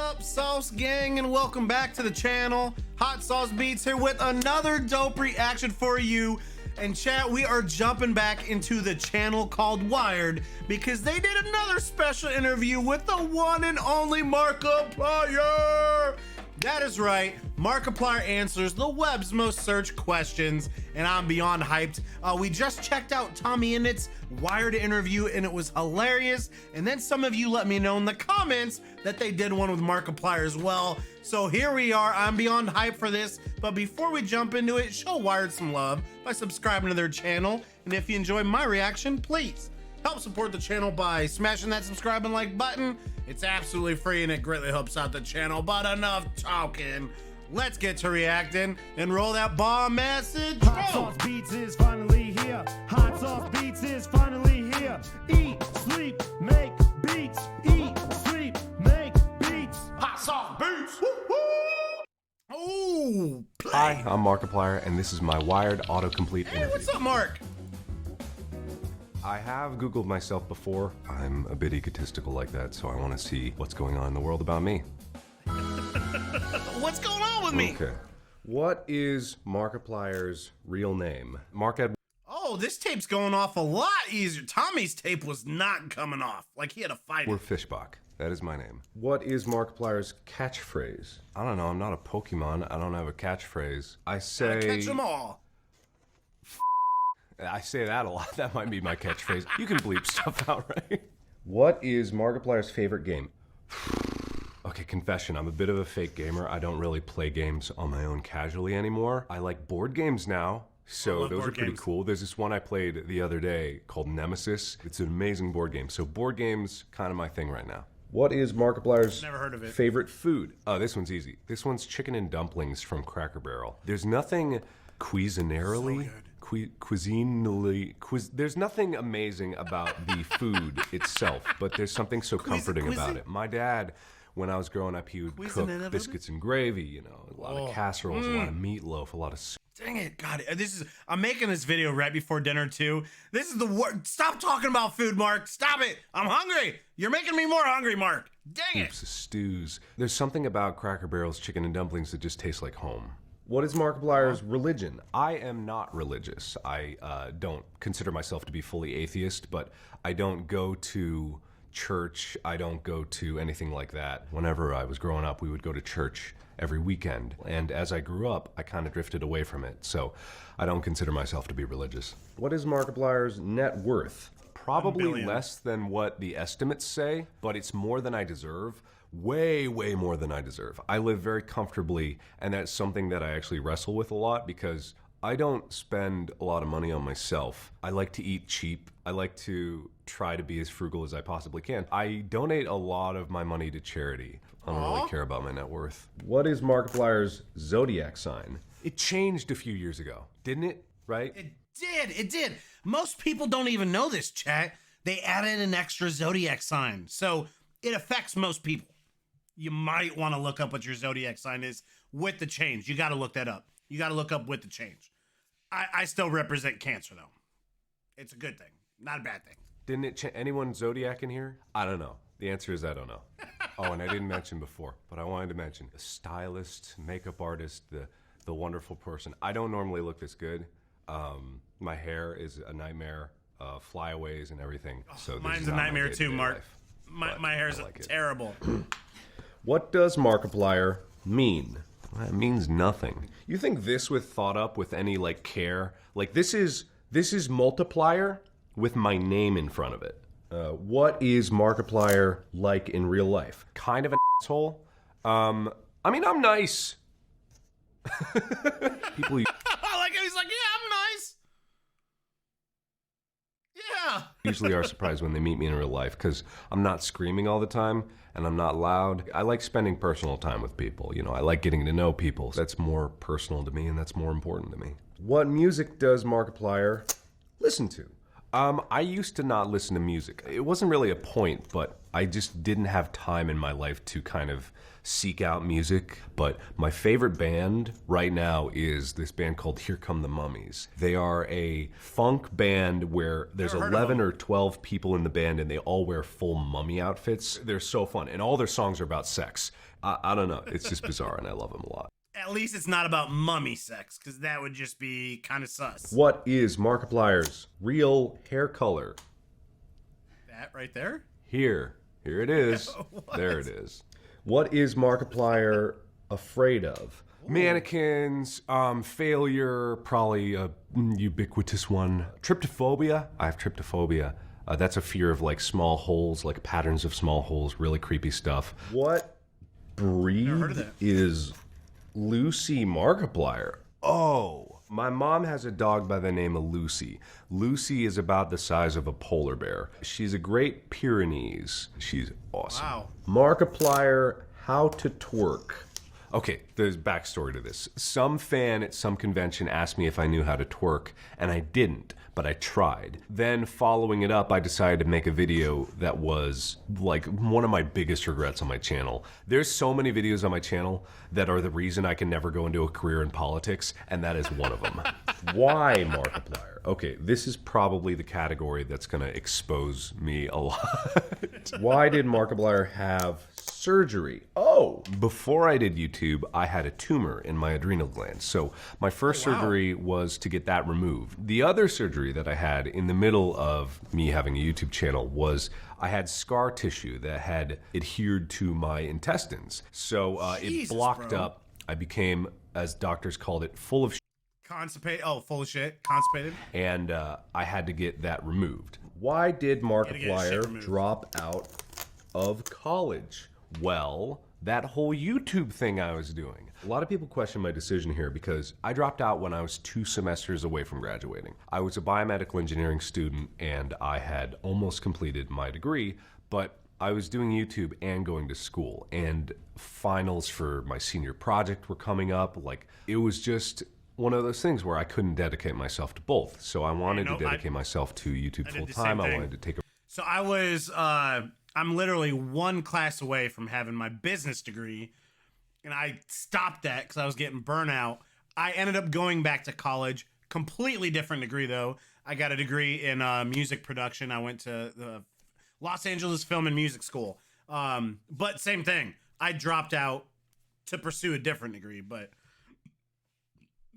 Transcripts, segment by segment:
up, Sauce Gang, and welcome back to the channel. Hot Sauce Beats here with another dope reaction for you. And chat, we are jumping back into the channel called Wired because they did another special interview with the one and only Markiplier. That is right, Markiplier answers the web's most searched questions, and I'm beyond hyped. We just checked out Tommy Innett's Wired interview, and it was hilarious. And then some of you let me know in the comments that they did one with Markiplier as well. So here we are, I'm beyond hyped for this. But before we jump into it, show Wired some love by subscribing to their channel. And if you enjoy my reaction, please help support the channel by smashing that subscribe and like button. It's absolutely free and it greatly helps out the channel. But enough talking. Let's get to reacting and roll that bomb message. Hot Sauce Beats is finally here. Hot Sauce Beats is finally here. Eat, sleep, make beats. Eat, sleep, make beats. Hot Sauce Beats. Oh, play. Hi, I'm Markiplier, and this is my Wired autocomplete interview. Hey, what's up, Mark? I have Googled myself before. I'm a bit egotistical like that, so I want to see what's going on in the world about me. What's going on with me? Okay. What is Markiplier's real name? Mark Ed. Oh, this tape's going off a lot easier. Tommy's tape was not coming off. Like he had to fight Or it. Fishbach. That is my name. What is Markiplier's catchphrase? I don't know. I'm not a Pokemon. I don't have a catchphrase. I say. Catch them all. I say that a lot. That might be my catchphrase. You can bleep stuff out, right? What is Markiplier's favorite game? Okay, confession, I'm a bit of a fake gamer. I don't really play games on my own casually anymore. I like board games now, so those are pretty cool. There's this one I played the other day called Nemesis. It's an amazing board game. So board games, kind of my thing right now. What is Markiplier's Never heard of it. favorite food? Oh, this one's easy. This one's chicken and dumplings from Cracker Barrel. There's nothing cuisinarily, there's nothing amazing about the food itself, but there's something so comforting about it. My dad, when I was growing up, he would cook biscuits and gravy, you know, a lot of casseroles, a lot of meatloaf, a lot of soup. Dang it, God, I'm making this video right before dinner too. This is the worst. Stop talking about food, Mark. Stop it. I'm hungry. You're making me more hungry, Mark. Dang it. Stews. There's something about Cracker Barrel's chicken and dumplings that just tastes like home. What is Markiplier's religion? I am not religious. I don't consider myself to be fully atheist, but I don't go to church. I don't go to anything like that. Whenever I was growing up, we would go to church every weekend. And as I grew up, I kind of drifted away from it. So I don't consider myself to be religious. What is Markiplier's net worth? Probably less than what the estimates say, but it's more than I deserve. Way, way more than I deserve. I live very comfortably, and that's something that I actually wrestle with a lot because I don't spend a lot of money on myself. I like to eat cheap. I like to try to be as frugal as I possibly can. I donate a lot of my money to charity. I don't really care about my net worth. What is Markiplier's zodiac sign? It changed a few years ago, didn't it? Right? It did. Most people don't even know this, chat. They added an extra zodiac sign, so it affects most people. You might want to look up what your zodiac sign is with the change. You got to look that up. You got to look up with the change. I still represent Cancer, though. It's a good thing, not a bad thing. Didn't it anyone zodiac in here? I don't know. The answer is I don't know. Oh, and I didn't mention before, but I wanted to mention the stylist, makeup artist, the wonderful person. I don't normally look this good. My hair is a nightmare, flyaways and everything. So mine's a nightmare too, Mark. My hair's terrible. What does Markiplier mean? Well, it means nothing. You think this was thought up with any like care? Like this is multiplier with my name in front of it. What is Markiplier like in real life? Kind of an asshole. I mean, I'm nice. People I like how he's like, yeah, I'm nice. Yeah. usually are surprised when they meet me in real life because I'm not screaming all the time and I'm not loud. I like spending personal time with people. You know, I like getting to know people. That's more personal to me and that's more important to me. What music does Markiplier listen to? I used to not listen to music. It wasn't really a point, but I just didn't have time in my life to kind of seek out music. But my favorite band right now is this band called Here Come the Mummies. They are a funk band where there's 11 or 12 people in the band and they all wear full mummy outfits. They're so fun, and all their songs are about sex. I don't know. It's just bizarre, and I love them a lot. At least it's not about mummy sex, because that would just be kind of sus. What is Markiplier's real hair color? That right there? Here it is. There it is. What is Markiplier afraid of? Ooh. Mannequins, failure, probably a ubiquitous one. Tryptophobia. I have tryptophobia. That's a fear of like small holes, like patterns of small holes, really creepy stuff. What breed is Lucy Markiplier? Oh, my mom has a dog by the name of Lucy. Lucy is about the size of a polar bear. She's a Great Pyrenees. She's awesome. Wow. Markiplier, how to twerk. Okay, there's backstory to this. Some fan at some convention asked me if I knew how to twerk, and I didn't, but I tried. Then following it up, I decided to make a video that was like one of my biggest regrets on my channel. There's so many videos on my channel that are the reason I can never go into a career in politics, and that is one of them. Why Markiplier? Okay, this is probably the category that's gonna expose me a lot. Why did Markiplier have surgery? Oh, before I did YouTube, I had a tumor in my adrenal gland. So my first surgery was to get that removed. The other surgery that I had in the middle of me having a YouTube channel was I had scar tissue that had adhered to my intestines. So it blocked up. I became, as doctors called it, full of constipated. Oh, full of shit. Constipated. And I had to get that removed. Why did Markiplier drop out of college? Well, that whole YouTube thing I was doing. A lot of people question my decision here because I dropped out when I was 2 semesters away from graduating. I was a biomedical engineering student and I had almost completed my degree, but I was doing YouTube and going to school, and finals for my senior project were coming up. Like, it was just one of those things where I couldn't dedicate myself to both. So I wanted to dedicate myself to YouTube full time. I wanted to take a... So I was, I'm literally 1 class away from having my business degree, and I stopped that because I was getting burnout. I ended up going back to college, completely different degree though. I got a degree in music production. I went to the Los Angeles Film and Music School. But same thing. I dropped out to pursue a different degree, but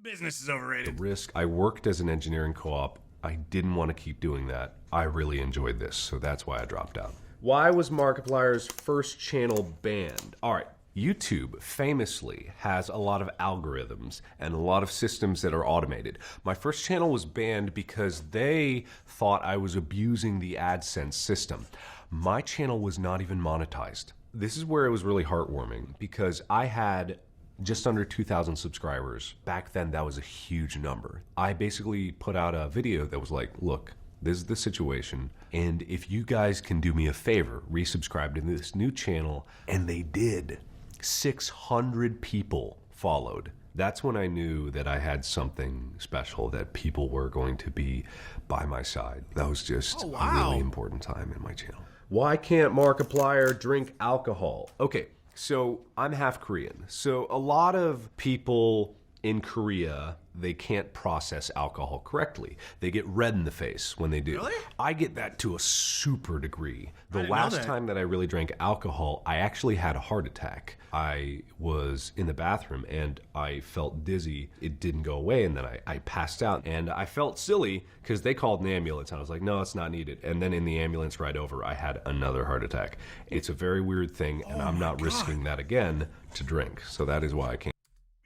business is overrated. The risk. I worked as an engineering co-op. I didn't want to keep doing that. I really enjoyed this, so that's why I dropped out. Why was Markiplier's first channel banned? All right, YouTube famously has a lot of algorithms and a lot of systems that are automated. My first channel was banned because they thought I was abusing the AdSense system. My channel was not even monetized. This is where it was really heartwarming because I had just under 2,000 subscribers. Back then, that was a huge number. I basically put out a video that was like, look, this is the situation, and if you guys can do me a favor, resubscribe to this new channel, and they did. 600 people followed. That's when I knew that I had something special, that people were going to be by my side. That was just a really important time in my channel. Why can't Markiplier drink alcohol? Okay, so I'm half Korean. So a lot of people in Korea, they can't process alcohol correctly. They get red in the face when they do. Really? I get that to a super degree. The last time that I really drank alcohol, I actually had a heart attack. I was in the bathroom and I felt dizzy. It didn't go away, and then I passed out. And I felt silly because they called an ambulance. And I was like, no, it's not needed. And then in the ambulance ride over, I had another heart attack. It's a very weird thing, and I'm not risking that again to drink. So that is why I can't.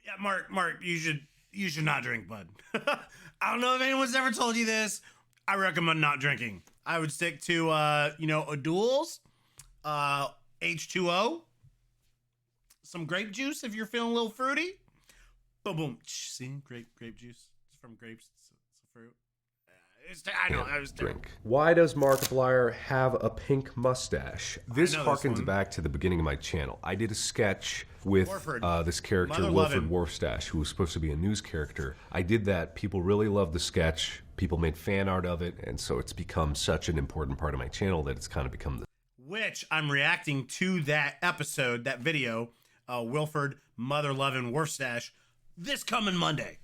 Yeah, Mark, you should not drink, bud. I don't know if anyone's ever told you this. I recommend not drinking. I would stick to, O'Doul's, H2O, some grape juice if you're feeling a little fruity. Boom, boom. See, grape juice. It's from grapes. It's a fruit. I know, I was drink. Why does Markiplier have a pink mustache? This harkens back to the beginning of my channel. I did a sketch with this character, Wilford Warfstache, who was supposed to be a news character. I did that. People really loved the sketch. People made fan art of it, and so it's become such an important part of my channel that it's kind of become the... Which I'm reacting to that episode, that video, Wilford Mother-Loving Warfstache, this coming Monday.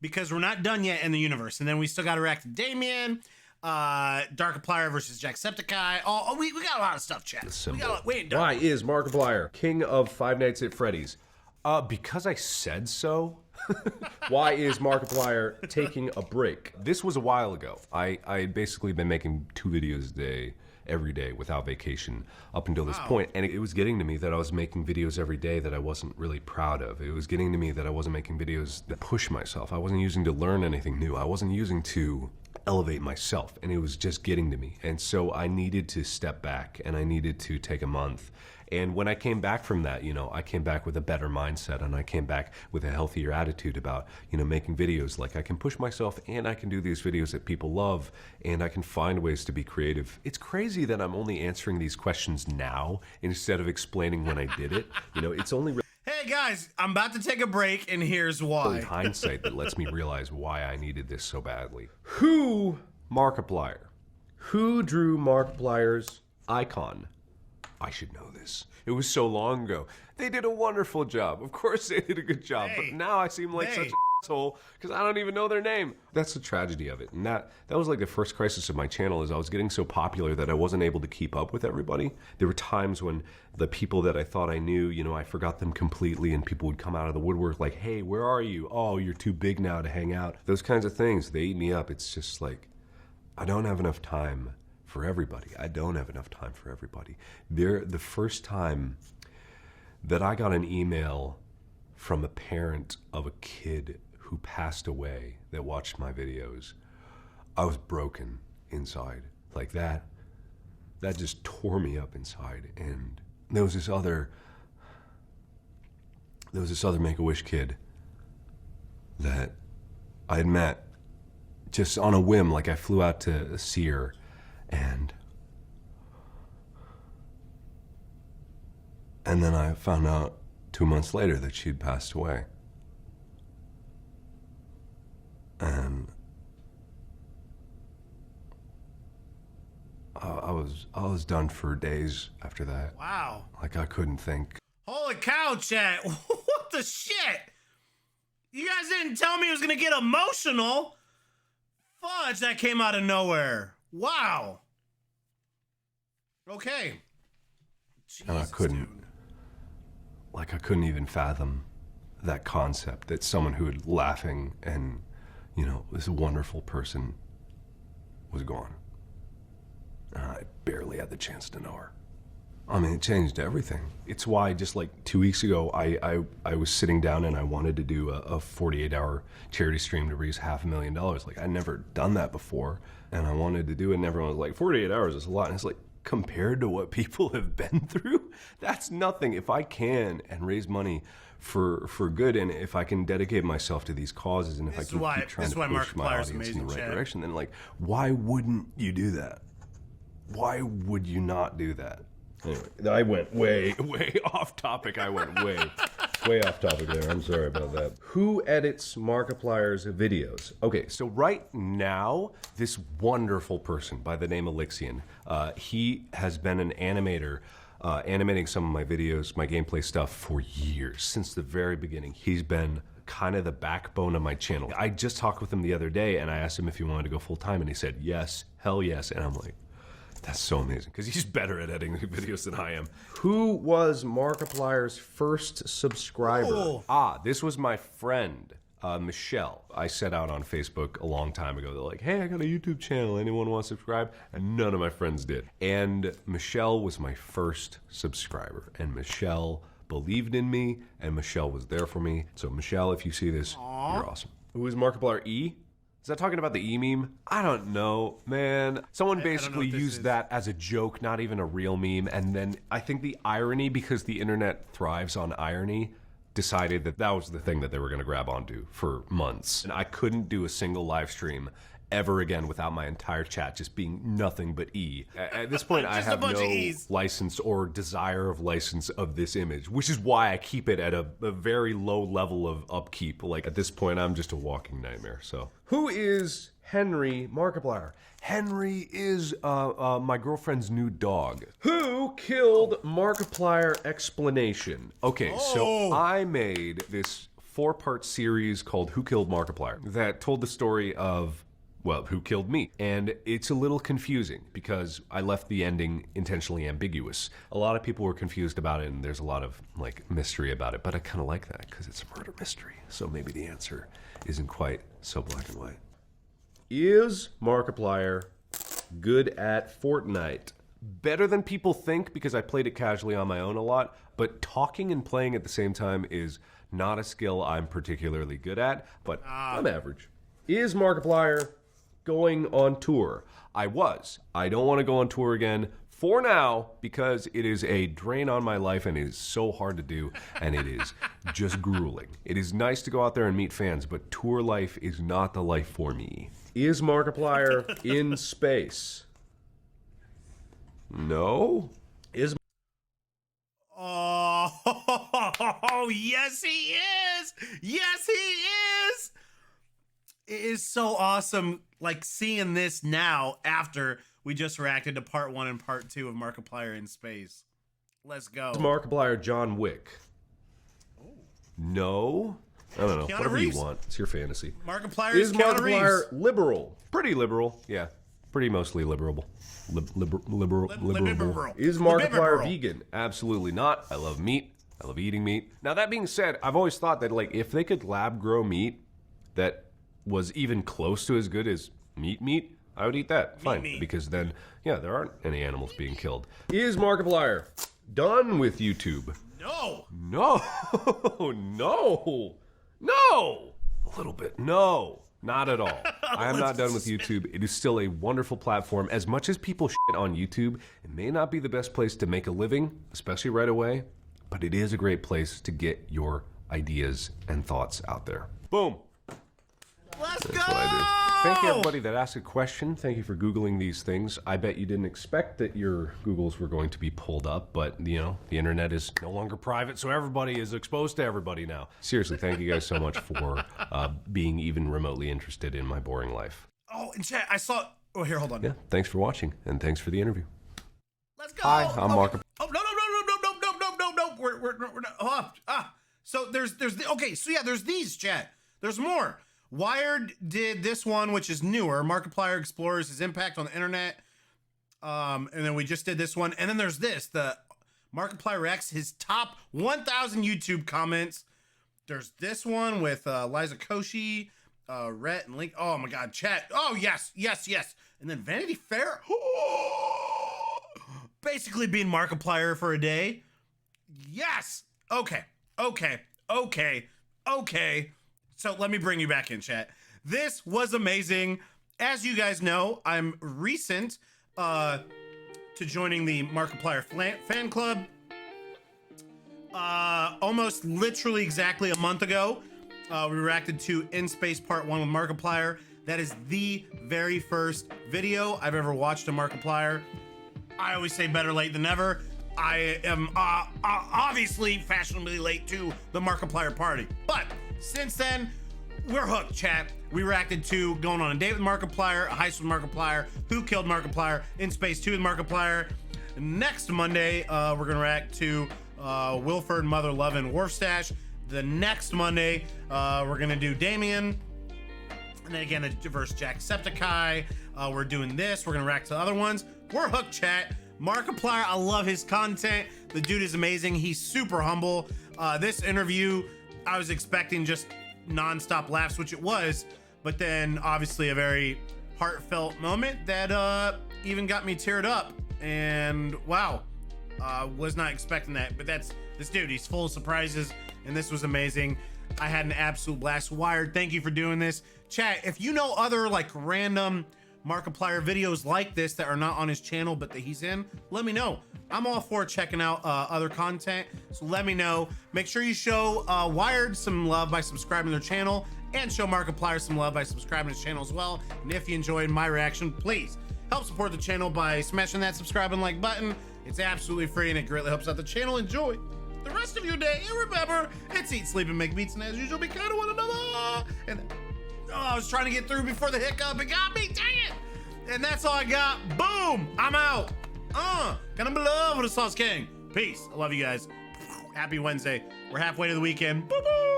Because we're not done yet in the universe. And then we still got to react to Damien, Darkiplier versus Jacksepticeye. Oh, we got a lot of stuff, chat. Why is Markiplier king of Five Nights at Freddy's? Because I said so. Why is Markiplier taking a break? This was a while ago. I had basically been making 2 videos a day, every day, without vacation, up until this point. And it was getting to me that I was making videos every day that I wasn't really proud of. It was getting to me that I wasn't making videos that push myself. I wasn't using to learn anything new. I wasn't using to elevate myself, and it was just getting to me. And so I needed to step back, and I needed to take a month. And when I came back from that, you know, I came back with a better mindset, and I came back with a healthier attitude about, you know, making videos. Like, I can push myself, and I can do these videos that people love, and I can find ways to be creative. It's crazy that I'm only answering these questions now instead of explaining when I did it. You know, it's only... Hey guys, I'm about to take a break, and here's why. In hindsight, that lets me realize why I needed this so badly. Who Markiplier? Who drew Markiplier's icon? I should know this. It was so long ago. They did a wonderful job. Of course they did a good job, but now I seem like such an asshole because I don't even know their name. That's the tragedy of it. And that was like the first crisis of my channel, is I was getting so popular that I wasn't able to keep up with everybody. There were times when the people that I thought I knew, you know, I forgot them completely, and people would come out of the woodwork like, hey, where are you? Oh, you're too big now to hang out. Those kinds of things, they eat me up. It's just like, I don't have enough time for everybody. I don't have enough time for everybody. The first time that I got an email from a parent of a kid who passed away that watched my videos, I was broken inside. Like that just tore me up inside. And there was this other Make-A-Wish kid that I had met just on a whim. Like, I flew out to see her, and then I found out 2 months later that she'd passed away. And I was done for days after that. Wow. Like, I couldn't think. Holy cow, chat. What the shit? You guys didn't tell me it was gonna get emotional. Fudge, that came out of nowhere. Wow. Okay. Jesus, and I couldn't, like, I couldn't even fathom that concept that someone who was laughing and, you know, this wonderful person was gone. And I barely had the chance to know her. I mean, it changed everything. It's why just like 2 weeks ago, I was sitting down and I wanted to do a 48-hour charity stream to raise $500,000. Like, I'd never done that before, and I wanted to do it, and everyone was like, 48 hours is a lot. And it's like, compared to what people have been through, that's nothing. If I can and raise money for good, and if I can dedicate myself to these causes, and if I can keep trying to push my audience in the right direction, then, like, why wouldn't you do that? Why would you not do that? Anyway, I went way off topic. I went way off topic there. I'm sorry about that. Who edits Markiplier's videos? Okay, so right now, this wonderful person by the name of LIZZIE, he has been an animator, animating some of my videos, my gameplay stuff for years, since the very beginning. He's been kind of the backbone of my channel. I just talked with him the other day, and I asked him if he wanted to go full time, and he said, yes, hell yes. And I'm like, that's so amazing, because he's better at editing videos than I am. Who was Markiplier's first subscriber? This was my friend, Michelle. I set out on Facebook a long time ago. They're like, hey, I got a YouTube channel. Anyone want to subscribe? And none of my friends did. And Michelle was my first subscriber. And Michelle believed in me, and Michelle was there for me. So Michelle, if you see this, you're awesome. Who is Markiplier E? Is that talking about the E meme? I don't know, man. Someone basically used that as a joke, not even a real meme. And then I think the irony, because the internet thrives on irony, decided that that was the thing that they were going to grab onto for months. And I couldn't do a single live stream ever again without my entire chat just being nothing but E. At this point, I have no license or desire of license of this image, which is why I keep it at a very low level of upkeep. Like, at this point, I'm just a walking nightmare. So, who is Henry Markiplier? Henry is my girlfriend's new dog. Who killed Markiplier explanation? Okay, so I made this 4-part series called Who Killed Markiplier that told the story of, well, who killed me. And it's a little confusing because I left the ending intentionally ambiguous. A lot of people were confused about it, and there's a lot of like mystery about it, but I kind of like that because it's a murder mystery. So maybe the answer isn't quite so black and white. Is Markiplier good at Fortnite? Better than people think because I played it casually on my own a lot, but talking and playing at the same time is not a skill I'm particularly good at, but I'm average. Is Markiplier going on tour? I was. I don't want to go on tour again for now because it is a drain on my life and it is so hard to do and it is just grueling. It is nice to go out there and meet fans, but tour life is not the life for me. Is Markiplier in space? No. Is Oh, yes, he is. Yes, he is. It is so awesome, like, seeing this now after we just reacted to part 1 and part 2 of Markiplier in space. Let's go. Is Markiplier John Wick? No. I don't know. Keanu Whatever Reeves. you want. It's your fantasy. Markiplier Is Keanu Markiplier Reeves. liberal? Pretty liberal. Yeah. Pretty mostly liberal. Liberal. Is Markiplier vegan? Absolutely not. I love meat. I love eating meat. Now, that being said, I've always thought that, like, if they could lab grow meat that was even close to as good as meat, I would eat that. Fine. Meat. Because then, yeah, there aren't any animals being killed. Is Markiplier done with YouTube? No. No. No. A little bit. No. Not at all. I am not done with YouTube. It is still a wonderful platform. As much as people shit on YouTube, it may not be the best place to make a living, especially right away, but it is a great place to get your ideas and thoughts out there. Boom. Let's That's go. what I do. Thank you, everybody that asked a question. Thank you for Googling these things. I bet you didn't expect that your Googles were going to be pulled up, but, you know, the internet is no longer private, so everybody is exposed to everybody now. Seriously, thank you guys so much for being even remotely interested in my boring life. Oh, and chat, I saw... Oh, here, hold on. Yeah, thanks for watching, and thanks for the interview. Let's go. Hi, I'm Mark. Oh, no. We're not... So there's okay, so yeah, there's these, chat. There's more. Wired did this one, which is newer. Markiplier explores his impact on the internet. And then we just did this one. And then there's this, the Markiplier X, his top 1,000 YouTube comments. There's this one with Liza Koshy, Rhett, and Link. Oh my God, chat. Oh, yes. And then Vanity Fair. Basically being Markiplier for a day. Yes. Okay. So let me bring you back in, chat. This was amazing. As you guys know, I'm recent to joining the Markiplier fan club. Almost literally exactly a month ago, we reacted to In Space Part 1 with Markiplier. That is the very first video I've ever watched of Markiplier. I always say better late than never. I am obviously fashionably late to the Markiplier party. But since then, we're hooked, chat. We reacted to Going on a Date with Markiplier, A Heist with Markiplier, Who Killed Markiplier, In Space 2 with Markiplier. Next Monday, we're gonna react to Wilford, Mother Love, and Wharfstash. The next Monday, we're gonna do Damien. And then again, the verse Jacksepticeye. We're doing this. We're gonna react to other ones. We're hooked, chat. Markiplier, I love his content. The dude is amazing. He's super humble. This interview, I was expecting just non-stop laughs, which it was, but then obviously a very heartfelt moment that even got me teared up. And wow, was not expecting that. But that's this dude. He's full of surprises, and this was amazing. I had an absolute blast. Wired, thank you for doing this. Chat, if you know other like random Markiplier videos like this that are not on his channel but that he's in, let me know. I'm all for checking out other content, so let me know. Make sure you show Wired some love by subscribing to their channel and show Markiplier some love by subscribing to his channel as well. And if you enjoyed my reaction, please help support the channel by smashing that subscribe and like button. It's absolutely free and it greatly helps out the channel. Enjoy the rest of your day. And remember, it's eat, sleep, and make beats. And as usual, be kind to one another. And I was trying to get through before the hiccup. It got me, dang it. And that's all I got. Boom, I'm out. Gonna be love with a Sauce King. Peace. I love you guys. Happy Wednesday. We're halfway to the weekend. Boo boo.